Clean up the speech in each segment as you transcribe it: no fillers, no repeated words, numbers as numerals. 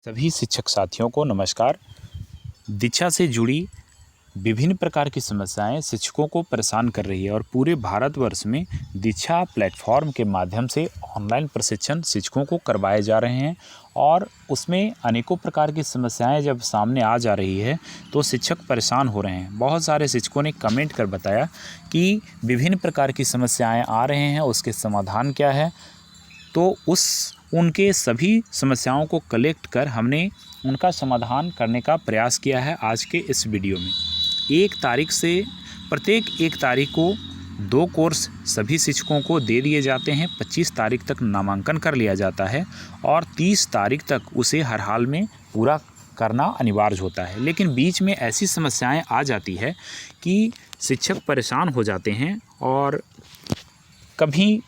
सभी शिक्षक साथियों को नमस्कार। दीक्षा से जुड़ी विभिन्न प्रकार की समस्याएं शिक्षकों को परेशान कर रही है और पूरे भारतवर्ष में दीक्षा प्लेटफॉर्म के माध्यम से ऑनलाइन प्रशिक्षण शिक्षकों को करवाए जा रहे हैं और उसमें अनेकों प्रकार की समस्याएं जब सामने आ जा रही है तो शिक्षक परेशान हो रहे हैं। बहुत सारे शिक्षकों ने कमेंट कर बताया कि विभिन्न प्रकार की समस्याएं आ रहे हैं, उसके समाधान क्या है। तो उनके सभी समस्याओं को कलेक्ट कर हमने उनका समाधान करने का प्रयास किया है आज के इस वीडियो में। प्रत्येक 1 तारीख को 2 कोर्स सभी शिक्षकों को दे दिए जाते हैं। 25 तारीख तक नामांकन कर लिया जाता है और 30 तारीख तक उसे हर हाल में पूरा करना अनिवार्य होता है। लेकिन बीच में ऐसी समस्याएं आ जाती है कि शिक्षक परेशान हो जाते हैं और कभी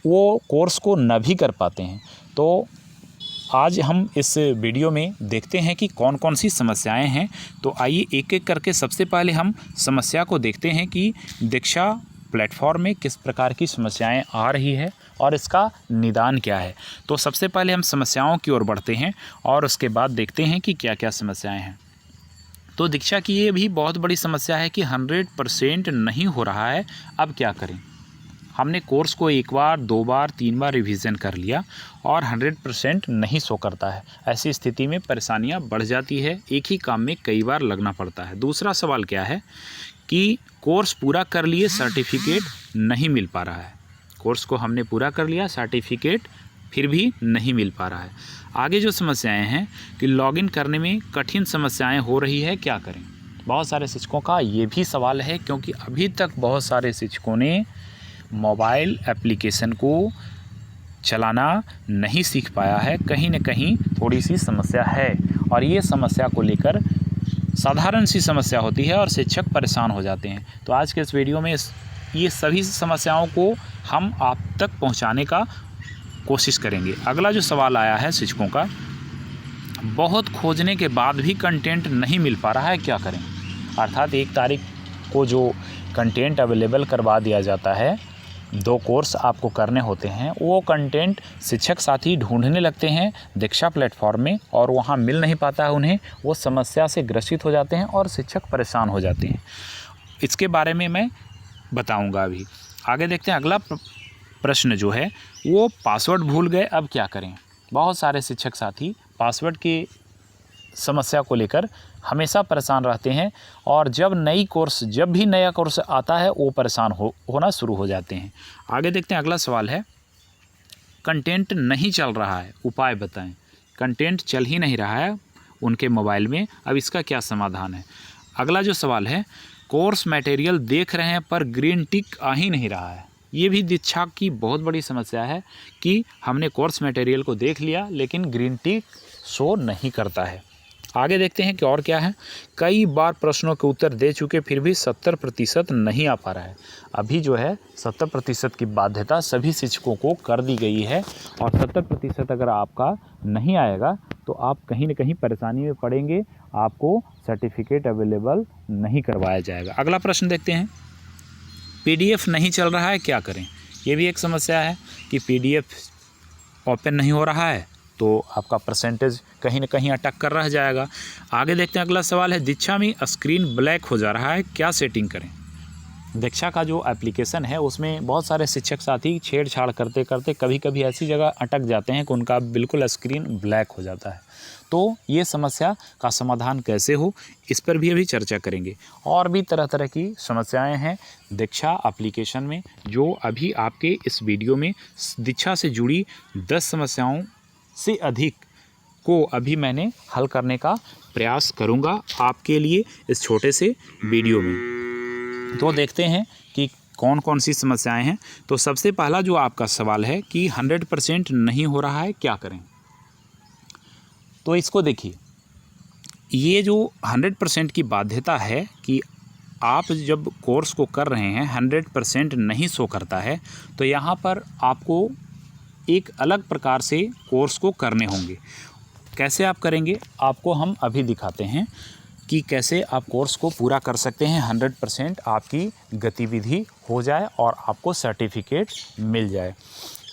वो कोर्स को न भी कर पाते हैं। तो आज हम इस वीडियो में देखते हैं कि कौन कौन सी समस्याएं हैं। तो आइए एक एक करके सबसे पहले हम समस्या को देखते हैं कि दीक्षा प्लेटफॉर्म में किस प्रकार की समस्याएं आ रही है और इसका निदान क्या है। तो सबसे पहले हम समस्याओं की ओर बढ़ते हैं और उसके बाद देखते हैं कि क्या क्या समस्याएं हैं। तो दीक्षा की ये भी बहुत बड़ी समस्या है कि 100% नहीं हो रहा है। अब क्या करें? हमने कोर्स को 1 बार 2 बार 3 बार रिवीजन कर लिया और 100% नहीं शो करता है। ऐसी स्थिति में परेशानियां बढ़ जाती है, एक ही काम में कई बार लगना पड़ता है। दूसरा सवाल क्या है कि कोर्स पूरा कर लिए, सर्टिफिकेट नहीं मिल पा रहा है। कोर्स को हमने पूरा कर लिया, सर्टिफिकेट फिर भी नहीं मिल पा रहा है। आगे जो समस्याएँ हैं कि लॉगिन करने में कठिन समस्याएँ हो रही है, क्या करें? बहुत सारे शिक्षकों का ये भी सवाल है क्योंकि अभी तक बहुत सारे शिक्षकों ने मोबाइल एप्लीकेशन को चलाना नहीं सीख पाया है। कहीं न कहीं थोड़ी सी समस्या है और ये समस्या को लेकर साधारण सी समस्या होती है और शिक्षक परेशान हो जाते हैं। तो आज के इस वीडियो में ये सभी समस्याओं को हम आप तक पहुंचाने का कोशिश करेंगे। अगला जो सवाल आया है शिक्षकों का, बहुत खोजने के बाद भी कंटेंट नहीं मिल पा रहा है, क्या करें? अर्थात 1 तारीख को जो कंटेंट अवेलेबल करवा दिया जाता है, 2 कोर्स आपको करने होते हैं, वो कंटेंट शिक्षक साथी ढूंढने लगते हैं दीक्षा प्लेटफॉर्म में और वहाँ मिल नहीं पाता है उन्हें। वो समस्या से ग्रसित हो जाते हैं और शिक्षक परेशान हो जाते हैं। इसके बारे में मैं बताऊंगा अभी। आगे देखते हैं। अगला प्रश्न जो है वो पासवर्ड भूल गए, अब क्या करें? बहुत सारे शिक्षक साथी पासवर्ड की समस्या को लेकर हमेशा परेशान रहते हैं और जब भी नया कोर्स आता है वो परेशान होना शुरू हो जाते हैं। आगे देखते हैं। अगला सवाल है, कंटेंट नहीं चल रहा है, उपाय बताएं। कंटेंट चल ही नहीं रहा है उनके मोबाइल में, अब इसका क्या समाधान है? अगला जो सवाल है, कोर्स मटेरियल देख रहे हैं पर ग्रीन टिक आ ही नहीं रहा है। ये भी दीक्षा की बहुत बड़ी समस्या है कि हमने कोर्स मटेरियल को देख लिया लेकिन ग्रीन टिक शो नहीं करता है। आगे देखते हैं कि और क्या है। कई बार प्रश्नों के उत्तर दे चुके फिर भी 70% नहीं आ पा रहा है। अभी जो है 70% की बाध्यता सभी शिक्षकों को कर दी गई है और 70% अगर आपका नहीं आएगा तो आप कहीं न कहीं परेशानी में पड़ेंगे, आपको सर्टिफिकेट अवेलेबल नहीं करवाया जाएगा। अगला प्रश्न देखते हैं। PDF नहीं चल रहा है, क्या करें? ये भी एक समस्या है कि PDF ओपन नहीं हो रहा है तो आपका परसेंटेज कहीं न कहीं अटक कर रह जाएगा। आगे देखते हैं। अगला सवाल है, दीक्षा में स्क्रीन ब्लैक हो जा रहा है, क्या सेटिंग करें? दीक्षा का जो एप्लीकेशन है उसमें बहुत सारे शिक्षक साथी छेड़छाड़ करते करते कभी कभी ऐसी जगह अटक जाते हैं कि उनका बिल्कुल स्क्रीन ब्लैक हो जाता है। तो ये समस्या का समाधान कैसे हो, इस पर भी अभी चर्चा करेंगे। और भी तरह तरह की समस्याएं हैं दीक्षा एप्लीकेशन में, जो अभी आपके इस वीडियो में दीक्षा से जुड़ी 10 समस्याओं से अधिक को अभी मैंने हल करने का प्रयास करूंगा आपके लिए इस छोटे से वीडियो में। तो देखते हैं कि कौन कौन सी समस्याएं हैं। तो सबसे पहला जो आपका सवाल है कि 100% नहीं हो रहा है, क्या करें? तो इसको देखिए, ये जो 100% की बाध्यता है कि आप जब कोर्स को कर रहे हैं 100% नहीं शो करता है, तो यहाँ पर आपको एक अलग प्रकार से कोर्स को करने होंगे। कैसे आप करेंगे, आपको हम अभी दिखाते हैं कि कैसे आप कोर्स को पूरा कर सकते हैं, 100% आपकी गतिविधि हो जाए और आपको सर्टिफिकेट मिल जाए।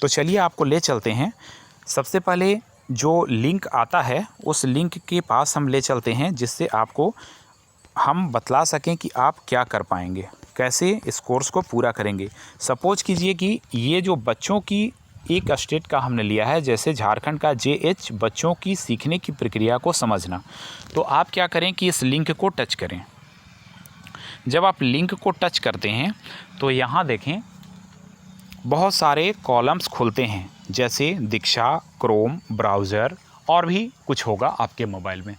तो चलिए आपको ले चलते हैं। सबसे पहले जो लिंक आता है उस लिंक के पास हम ले चलते हैं, जिससे आपको हम बतला सकें कि आप क्या कर पाएंगे, कैसे इस कोर्स को पूरा करेंगे। सपोज कीजिए कि ये जो बच्चों की एक स्टेट का हमने लिया है, जैसे झारखंड का JH, बच्चों की सीखने की प्रक्रिया को समझना। तो आप क्या करें कि इस लिंक को टच करें। जब आप लिंक को टच करते हैं तो यहाँ देखें बहुत सारे कॉलम्स खुलते हैं, जैसे दीक्षा, क्रोम, ब्राउज़र और भी कुछ होगा आपके मोबाइल में।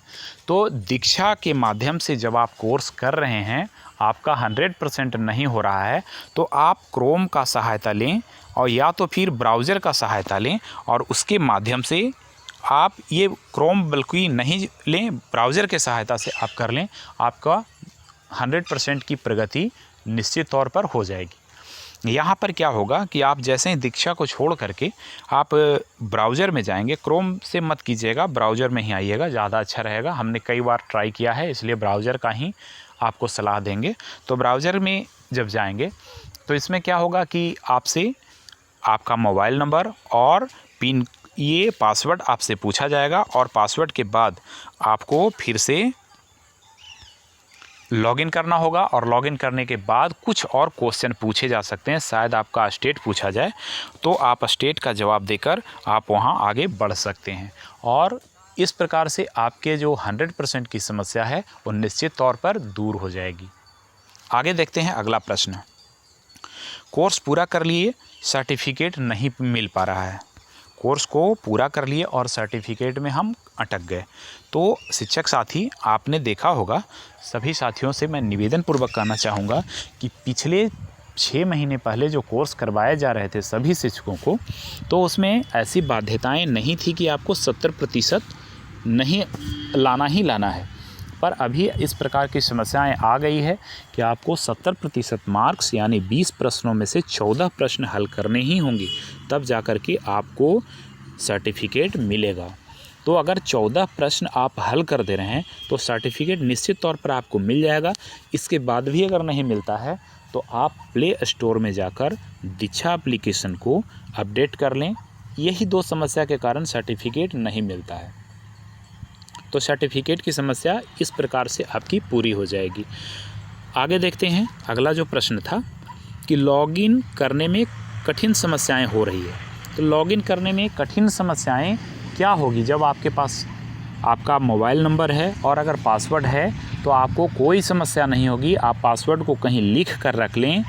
तो दीक्षा के माध्यम से जब आप कोर्स कर रहे हैं, आपका 100% नहीं हो रहा है, तो आप क्रोम का सहायता लें और या तो फिर ब्राउज़र का सहायता लें, और उसके माध्यम से आप ये क्रोम बल्कि नहीं लें, ब्राउज़र के सहायता से आप कर लें, आपका 100% की प्रगति निश्चित तौर पर हो जाएगी। यहाँ पर क्या होगा कि आप जैसे ही दीक्षा को छोड़ करके आप ब्राउज़र में जाएंगे, क्रोम से मत कीजिएगा, ब्राउज़र में ही आइएगा, ज़्यादा अच्छा रहेगा। हमने कई बार ट्राई किया है, इसलिए ब्राउज़र का ही आपको सलाह देंगे। तो ब्राउज़र में जब जाएंगे तो इसमें क्या होगा कि आपसे आपका मोबाइल नंबर और पिन, ये पासवर्ड आपसे पूछा जाएगा, और पासवर्ड के बाद आपको फिर से लॉगिन करना होगा, और लॉगिन करने के बाद कुछ और क्वेश्चन पूछे जा सकते हैं, शायद आपका स्टेट पूछा जाए, तो आप स्टेट का जवाब देकर आप वहां आगे बढ़ सकते हैं। और इस प्रकार से आपके जो 100% की समस्या है वो निश्चित तौर पर दूर हो जाएगी। आगे देखते हैं अगला प्रश्न। कोर्स पूरा कर लिए, सर्टिफिकेट नहीं मिल पा रहा है। कोर्स को पूरा कर लिए और सर्टिफिकेट में हम अटक गए। तो शिक्षक साथी, आपने देखा होगा, सभी साथियों से मैं निवेदन पूर्वक कहना चाहूँगा कि पिछले 6 महीने पहले जो कोर्स करवाए जा रहे थे सभी शिक्षकों को, तो उसमें ऐसी बाध्यताएं नहीं थी कि आपको 70% नहीं लाना ही लाना है। पर अभी इस प्रकार की समस्याएं आ गई है कि आपको 70% मार्क्स यानी 20 प्रश्नों में से 14 प्रश्न हल करने ही होंगे, तब जाकर के आपको सर्टिफिकेट मिलेगा। तो अगर 14 प्रश्न आप हल कर दे रहे हैं तो सर्टिफिकेट निश्चित तौर पर आपको मिल जाएगा। इसके बाद भी अगर नहीं मिलता है तो आप प्ले स्टोर में जाकर दीक्षा एप्लीकेशन को अपडेट कर लें। यही 2 समस्या के कारण सर्टिफिकेट नहीं मिलता है। तो सर्टिफिकेट की समस्या इस प्रकार से आपकी पूरी हो जाएगी। आगे देखते हैं अगला जो प्रश्न था कि लॉगिन करने में कठिन समस्याएं हो रही है। तो लॉगिन करने में कठिन समस्याएं क्या होगी? जब आपके पास आपका मोबाइल नंबर है और अगर पासवर्ड है तो आपको कोई समस्या नहीं होगी। आप पासवर्ड को कहीं लिख कर रख लें,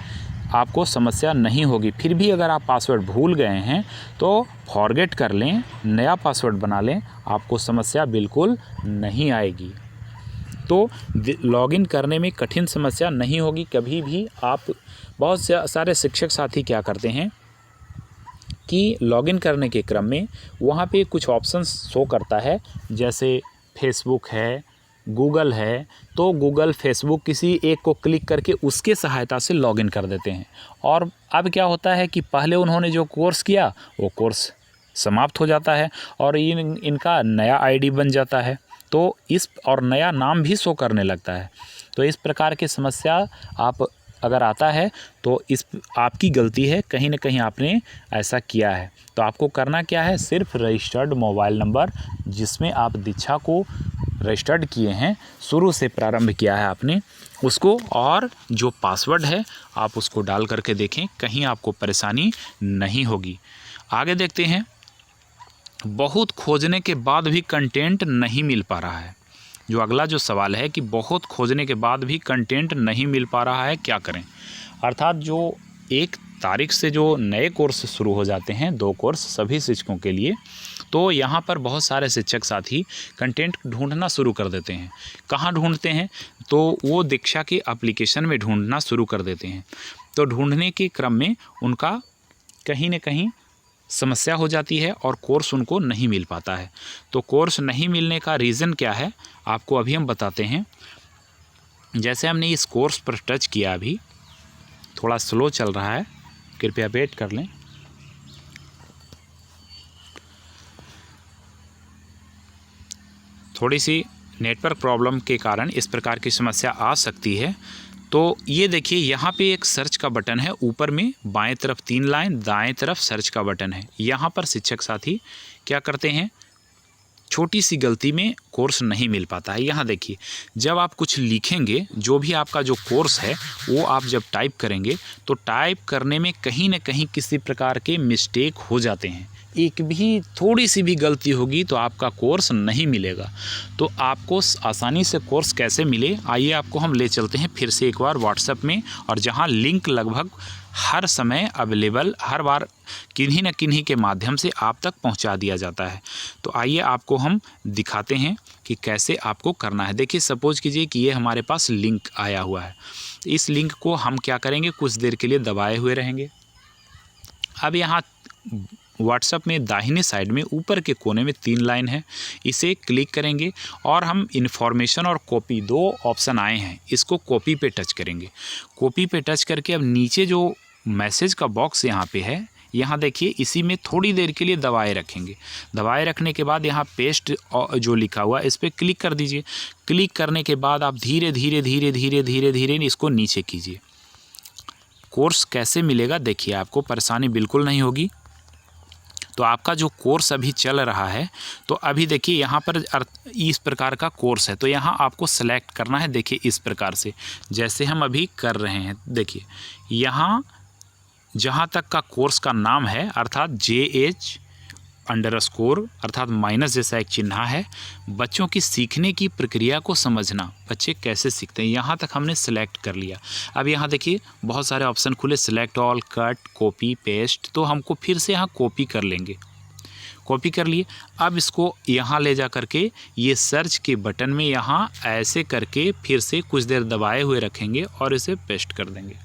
आपको समस्या नहीं होगी। फिर भी अगर आप पासवर्ड भूल गए हैं तो फॉरगेट कर लें, नया पासवर्ड बना लें, आपको समस्या बिल्कुल नहीं आएगी। तो लॉगिन करने में कठिन समस्या नहीं होगी कभी भी। आप बहुत सारे शिक्षक साथी क्या करते हैं कि लॉगिन करने के क्रम में वहाँ पे कुछ ऑप्शंस शो करता है, जैसे फेसबुक है, गूगल है, तो गूगल, फेसबुक किसी एक को क्लिक करके उसके सहायता से लॉगिन कर देते हैं। और अब क्या होता है कि पहले उन्होंने जो कोर्स किया वो कोर्स समाप्त हो जाता है और इनका नया आईडी बन जाता है, तो इस और नया नाम भी शो करने लगता है। तो इस प्रकार की समस्या आप अगर आता है तो इस आपकी गलती है, कहीं ना कहीं आपने ऐसा किया है। तो आपको करना क्या है, सिर्फ रजिस्टर्ड मोबाइल नंबर जिसमें आप दीक्षा को रजिस्टर्ड किए हैं, शुरू से प्रारंभ किया है आपने, उसको और जो पासवर्ड है आप उसको डाल करके देखें, कहीं आपको परेशानी नहीं होगी। आगे देखते हैं, बहुत खोजने के बाद भी कंटेंट नहीं मिल पा रहा है। जो अगला जो सवाल है कि बहुत खोजने के बाद भी कंटेंट नहीं मिल पा रहा है, क्या करें? अर्थात जो 1 तारीख से जो नए कोर्स शुरू हो जाते हैं, 2 कोर्स सभी शिक्षकों के लिए, तो यहाँ पर बहुत सारे शिक्षक साथी कंटेंट ढूंढना शुरू कर देते हैं। कहाँ ढूंढते हैं? तो वो दीक्षा के एप्लीकेशन में ढूंढना शुरू कर देते हैं। तो ढूंढने के क्रम में उनका कहीं न कहीं समस्या हो जाती है और कोर्स उनको नहीं मिल पाता है। तो कोर्स नहीं मिलने का रीज़न क्या है आपको अभी हम बताते हैं। जैसे हमने इस कोर्स पर टच किया, अभी थोड़ा स्लो चल रहा है, कृपया वेट कर लें। थोड़ी सी नेटवर्क प्रॉब्लम के कारण इस प्रकार की समस्या आ सकती है। तो ये देखिए, यहाँ पे एक सर्च का बटन है, ऊपर में बाएं तरफ 3 लाइन, दाएं तरफ सर्च का बटन है। यहाँ पर शिक्षक साथी क्या करते हैं, छोटी सी गलती में कोर्स नहीं मिल पाता है। यहाँ देखिए, जब आप कुछ लिखेंगे, जो भी आपका जो कोर्स है वो आप जब टाइप करेंगे तो टाइप करने में कहीं ना कहीं किसी प्रकार के मिस्टेक हो जाते हैं। एक भी थोड़ी सी भी गलती होगी तो आपका कोर्स नहीं मिलेगा। तो आपको आसानी से कोर्स कैसे मिले, आइए आपको हम ले चलते हैं फिर से एक बार व्हाट्सएप में, और जहां लिंक लगभग हर समय अवेलेबल, हर बार किन्हीं न किन्हीं के माध्यम से आप तक पहुंचा दिया जाता है। तो आइए आपको हम दिखाते हैं कि कैसे आपको करना है। देखिए, सपोज कीजिए कि ये हमारे पास लिंक आया हुआ है। इस लिंक को हम क्या करेंगे, कुछ देर के लिए दबाए हुए रहेंगे। अब यहाँ व्हाट्सएप में दाहिने साइड में ऊपर के कोने में 3 लाइन है, इसे क्लिक करेंगे और हम इन्फॉर्मेशन और कॉपी 2 ऑप्शन आए हैं, इसको कॉपी पे टच करेंगे। कॉपी पे टच करके अब नीचे जो मैसेज का बॉक्स यहाँ पे है, यहाँ देखिए, इसी में थोड़ी देर के लिए दबाए रखेंगे। दबाए रखने के बाद यहाँ पेस्ट जो लिखा हुआ है इस पर क्लिक कर दीजिए। क्लिक करने के बाद आप धीरे धीरे धीरे धीरे धीरे धीरे इसको नीचे कीजिए। कोर्स कैसे मिलेगा देखिए, आपको परेशानी बिल्कुल नहीं होगी। तो आपका जो कोर्स अभी चल रहा है, तो अभी देखिए यहाँ पर इस प्रकार का कोर्स है, तो यहाँ आपको सेलेक्ट करना है। देखिए इस प्रकार से जैसे हम अभी कर रहे हैं, देखिए यहाँ जहाँ तक का कोर्स का नाम है अर्थात JH_ अर्थात माइनस जैसा एक चिन्ह है, बच्चों की सीखने की प्रक्रिया को समझना, बच्चे कैसे सीखते हैं, यहाँ तक हमने सेलेक्ट कर लिया। अब यहाँ देखिए बहुत सारे ऑप्शन खुले, select all, cut, copy, paste, तो हमको फिर से यहाँ कॉपी कर लेंगे। कॉपी कर लिए। अब इसको यहाँ ले जा करके ये सर्च के बटन में यहाँ ऐसे करके फिर से कुछ देर दबाए हुए रखेंगे और इसे पेस्ट कर देंगे।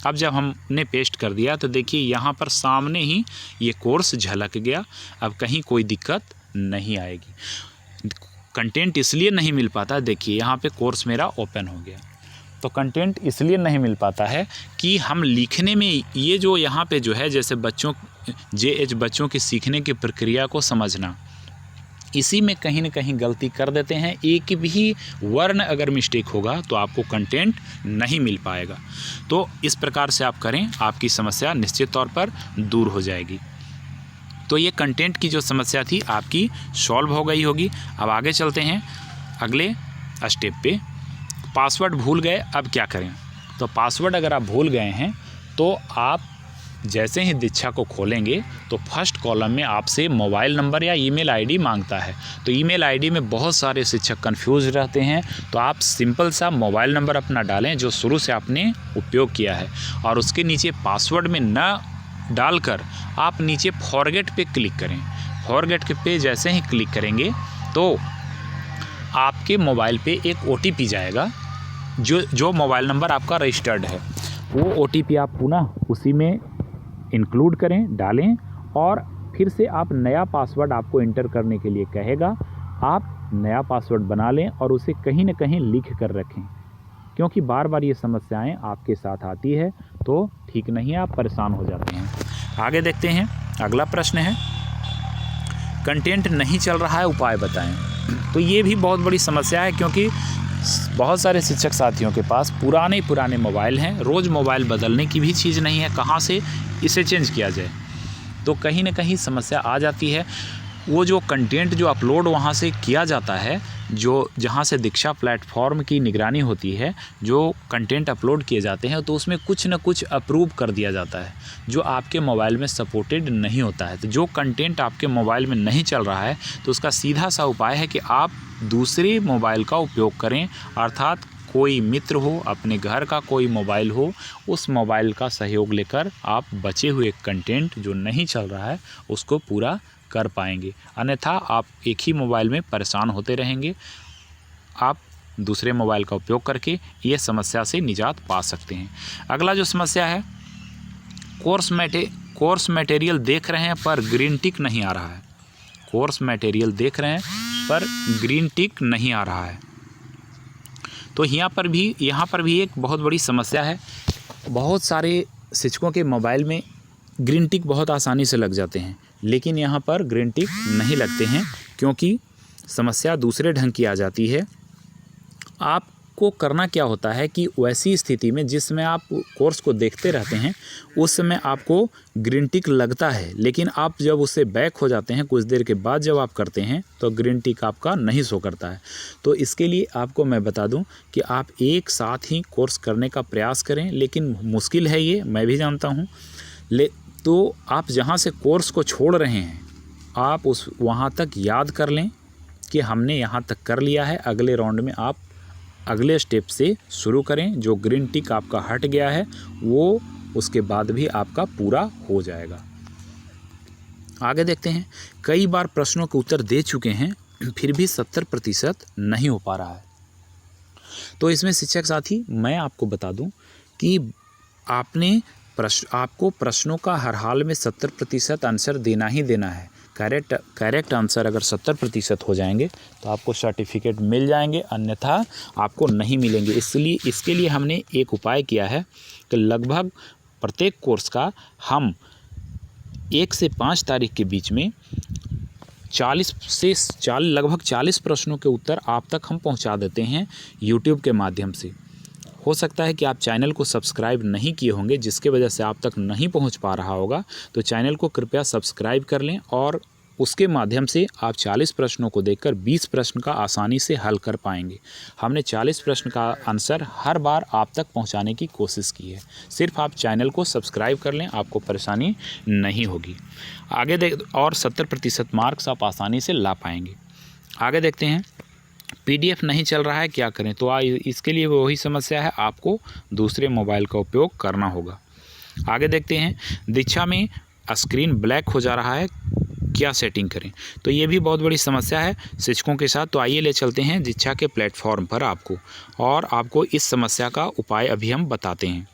अब जब हमने पेस्ट कर दिया तो देखिए यहाँ पर सामने ही ये कोर्स झलक गया। अब कहीं कोई दिक्कत नहीं आएगी। कंटेंट इसलिए नहीं मिल पाता, देखिए यहाँ पे कोर्स मेरा ओपन हो गया। तो कंटेंट इसलिए नहीं मिल पाता है कि हम लिखने में ये जो यहाँ पे जो है, जैसे बच्चों JH बच्चों की सीखने की प्रक्रिया को समझना, इसी में कहीं ना कहीं गलती कर देते हैं। एक भी वर्ण अगर मिस्टेक होगा तो आपको कंटेंट नहीं मिल पाएगा। तो इस प्रकार से आप करें, आपकी समस्या निश्चित तौर पर दूर हो जाएगी। तो ये कंटेंट की जो समस्या थी आपकी सॉल्व हो गई होगी। अब आगे चलते हैं अगले स्टेप पे। पासवर्ड भूल गए, अब क्या करें। तो पासवर्ड अगर आप भूल गए हैं तो आप जैसे ही दीक्षा को खोलेंगे तो फर्स्ट कॉलम में आपसे मोबाइल नंबर या ईमेल आईडी मांगता है। तो ईमेल आईडी में बहुत सारे शिक्षक कंफ्यूज रहते हैं, तो आप सिंपल सा मोबाइल नंबर अपना डालें जो शुरू से आपने उपयोग किया है, और उसके नीचे पासवर्ड में न डालकर आप नीचे फॉरगेट पे क्लिक करें। फॉरगेट पे जैसे ही क्लिक करेंगे तो आपके मोबाइल पे एक OTP जाएगा, जो मोबाइल नंबर आपका रजिस्टर्ड है। वो OTP आप पुनः उसी में इंक्लूड करें, डालें, और फिर से आप नया पासवर्ड आपको इंटर करने के लिए कहेगा। आप नया पासवर्ड बना लें और उसे कहीं न कहीं लिख कर रखें, क्योंकि बार बार ये समस्याएं आपके साथ आती है तो ठीक नहीं, आप परेशान हो जाते हैं। आगे देखते हैं, अगला प्रश्न है, कंटेंट नहीं चल रहा है, उपाय बताएं। तो ये भी बहुत बड़ी समस्या है, क्योंकि बहुत सारे शिक्षक साथियों के पास पुराने मोबाइल हैं, रोज़ मोबाइल बदलने की भी चीज़ नहीं है, कहाँ से इसे चेंज किया जाए। तो कहीं ना कहीं समस्या आ जाती है। वो जो कंटेंट जो अपलोड वहाँ से किया जाता है, जो जहाँ से दीक्षा प्लेटफॉर्म की निगरानी होती है, जो कंटेंट अपलोड किए जाते हैं, तो उसमें कुछ न कुछ अप्रूव कर दिया जाता है जो आपके मोबाइल में सपोर्टेड नहीं होता है। तो जो कंटेंट आपके मोबाइल में नहीं चल रहा है तो उसका सीधा सा उपाय है कि आप दूसरे मोबाइल का उपयोग करें, अर्थात कोई मित्र हो, अपने घर का कोई मोबाइल हो, उस मोबाइल का सहयोग लेकर आप बचे हुए कंटेंट जो नहीं चल रहा है उसको पूरा कर पाएंगे। अन्यथा आप एक ही मोबाइल में परेशान होते रहेंगे। आप दूसरे मोबाइल का उपयोग करके ये समस्या से निजात पा सकते हैं। अगला जो समस्या है, कोर्स मटेरियल देख रहे हैं पर ग्रीन टिक नहीं आ रहा है। कोर्स मटेरियल देख रहे हैं पर ग्रीन टिक नहीं आ रहा है। तो यहाँ पर भी एक बहुत बड़ी समस्या है। बहुत सारे शिक्षकों के मोबाइल में ग्रीन टिक बहुत आसानी से लग जाते हैं, लेकिन यहाँ पर ग्रीन टिक नहीं लगते हैं, क्योंकि समस्या दूसरे ढंग की आ जाती है। आप आपको करना क्या होता है कि वैसी स्थिति में जिसमें आप कोर्स को देखते रहते हैं उस समय आपको ग्रीन टिक लगता है, लेकिन आप जब उससे बैक हो जाते हैं कुछ देर के बाद जब आप करते हैं तो ग्रीन टिक आपका नहीं शो करता है। तो इसके लिए आपको मैं बता दूं कि आप एक साथ ही कोर्स करने का प्रयास करें, लेकिन मुश्किल है ये, मैं भी जानता हूँ। तो आप जहाँ से कोर्स को छोड़ रहे हैं आप वहाँ तक याद कर लें कि हमने यहाँ तक कर लिया है, अगले राउंड में आप अगले स्टेप से शुरू करें। जो ग्रीन टिक आपका हट गया है वो उसके बाद भी आपका पूरा हो जाएगा। आगे देखते हैं। कई बार प्रश्नों के उत्तर दे चुके हैं फिर भी 70% नहीं हो पा रहा है। तो इसमें शिक्षक साथी मैं आपको बता दूं कि आपको प्रश्नों का हर हाल में 70% आंसर देना ही देना है। करेक्ट आंसर अगर 70% हो जाएंगे तो आपको सर्टिफिकेट मिल जाएंगे, अन्यथा आपको नहीं मिलेंगे। इसलिए इसके लिए हमने एक उपाय किया है कि लगभग प्रत्येक कोर्स का हम 1 से 5 तारीख के बीच में लगभग 40 प्रश्नों के उत्तर आप तक हम पहुंचा देते हैं यूट्यूब के माध्यम से। हो सकता है कि आप चैनल को सब्सक्राइब नहीं किए होंगे, जिसके वजह से आप तक नहीं पहुंच पा रहा होगा। तो चैनल को कृपया सब्सक्राइब कर लें और उसके माध्यम से आप 40 प्रश्नों को देखकर 20 प्रश्न का आसानी से हल कर पाएंगे। हमने 40 प्रश्न का आंसर हर बार आप तक पहुंचाने की कोशिश की है। सिर्फ आप चैनल को सब्सक्राइब कर लें, आपको परेशानी नहीं होगी। आगे और 70% मार्क्स आप आसानी से ला पाएंगे। आगे देखते हैं। PDF नहीं चल रहा है, क्या करें? तो इसके लिए वही समस्या है, आपको दूसरे मोबाइल का उपयोग करना होगा। आगे देखते हैं। दीक्षा में स्क्रीन ब्लैक हो जा रहा है, क्या सेटिंग करें? तो ये भी बहुत बड़ी समस्या है शिक्षकों के साथ। तो आइए ले चलते हैं दीक्षा के प्लेटफॉर्म पर आपको इस समस्या का उपाय अभी हम बताते हैं।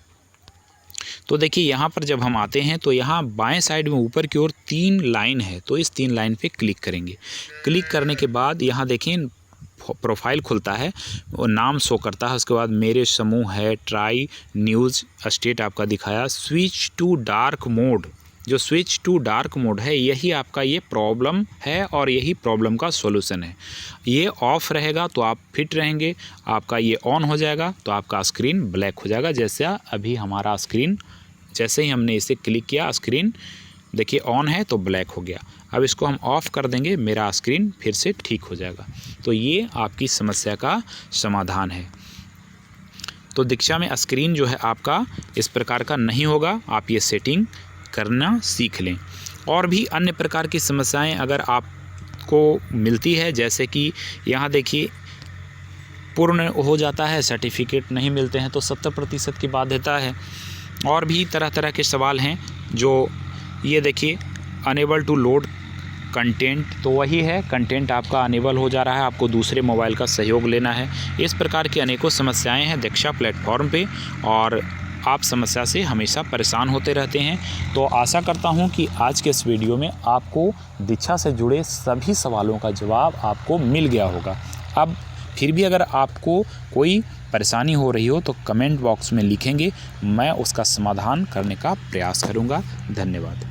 तो देखिए यहाँ पर जब हम आते हैं तो यहाँ बाएं साइड में ऊपर की ओर 3 लाइन है, तो इस 3 लाइन पे क्लिक करेंगे। क्लिक करने के बाद यहाँ देखिए प्रोफाइल खुलता है, वो नाम शो करता है। उसके बाद मेरे समूह है, ट्राई न्यूज़ स्टेट आपका दिखाया। स्विच टू डार्क मोड, जो स्विच टू डार्क मोड है यही आपका ये प्रॉब्लम है और यही प्रॉब्लम का सॉल्यूशन है। ये ऑफ रहेगा तो आप फिट रहेंगे, आपका ये ऑन हो जाएगा तो आपका स्क्रीन ब्लैक हो जाएगा। जैसे अभी हमारा स्क्रीन, जैसे ही हमने इसे क्लिक किया स्क्रीन देखिए ऑन है तो ब्लैक हो गया। अब इसको हम ऑफ़ कर देंगे, मेरा स्क्रीन फिर से ठीक हो जाएगा। तो ये आपकी समस्या का समाधान है। तो दीक्षा में स्क्रीन जो है आपका इस प्रकार का नहीं होगा, आप ये सेटिंग करना सीख लें। और भी अन्य प्रकार की समस्याएं अगर आपको मिलती है, जैसे कि यहाँ देखिए पूर्ण हो जाता है, सर्टिफिकेट नहीं मिलते हैं तो 70% की बाध्यता है। और भी तरह तरह के सवाल हैं, जो ये देखिए अनेबल टू लोड कंटेंट, तो वही है, कंटेंट आपका अनेबल हो जा रहा है, आपको दूसरे मोबाइल का सहयोग लेना है। इस प्रकार की अनेकों समस्याएं हैं दीक्षा प्लेटफॉर्म पे और आप समस्या से हमेशा परेशान होते रहते हैं। तो आशा करता हूं कि आज के इस वीडियो में आपको दीक्षा से जुड़े सभी सवालों का जवाब आपको मिल गया होगा। अब फिर भी अगर आपको कोई परेशानी हो रही हो तो कमेंट बॉक्स में लिखेंगे, मैं उसका समाधान करने का प्रयास करूंगा। धन्यवाद।